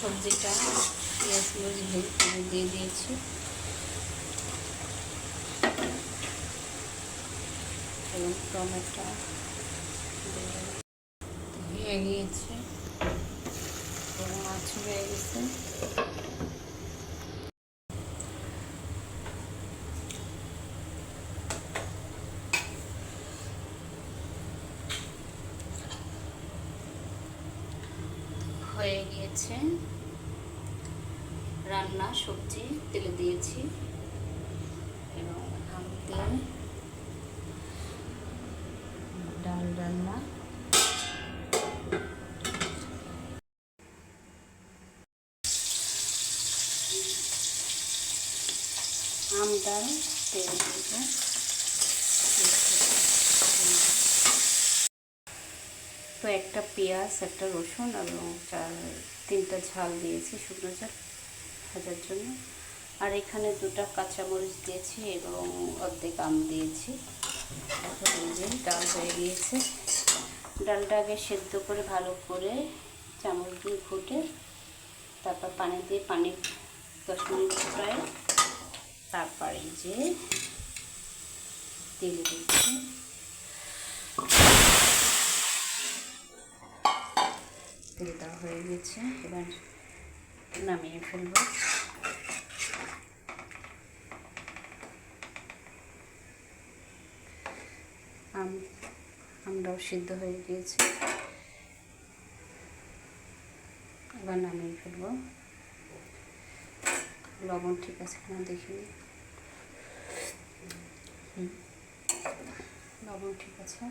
সবজিটা পেঁয়াজ মরিচ দিয়ে দিয়েছি। এবং টমেটো হয়ে গিয়েছে, মাছ হয়ে গেছে। হয়ে গিয়েছে রান্না, সবজি তেলে দিয়েছি এবং আম দিয়ে ডাল রান্না। আম ডাল তেল দিয়ে তো একটা পেঁয়াজ, একটা রসুন এবং 3টা ঝাল দিয়েছি, শুকনো ঝাল ভাজার জন্য। আর এখানে 2টা কাঁচামরিচ দিয়েছি এবং অর্ধেক আম দিয়েছি। ডাল হয়ে গিয়েছে। ডালটা আগে সেদ্ধ করে ভালো করে চামচ দিয়ে ঘুটে তারপর পানি দিয়ে 10 মিনিট প্রায়, তারপরে যে তেল দিচ্ছি। তেলটা হয়ে গেছে, এবার নামিয়ে ফেলবো। আমরাও সিদ্ধ হয়ে গিয়েছে, এবার নামিয়ে ফেলবো। লবণ ঠিক আছে কিনা দেখিনি, লবণ ঠিক আছে।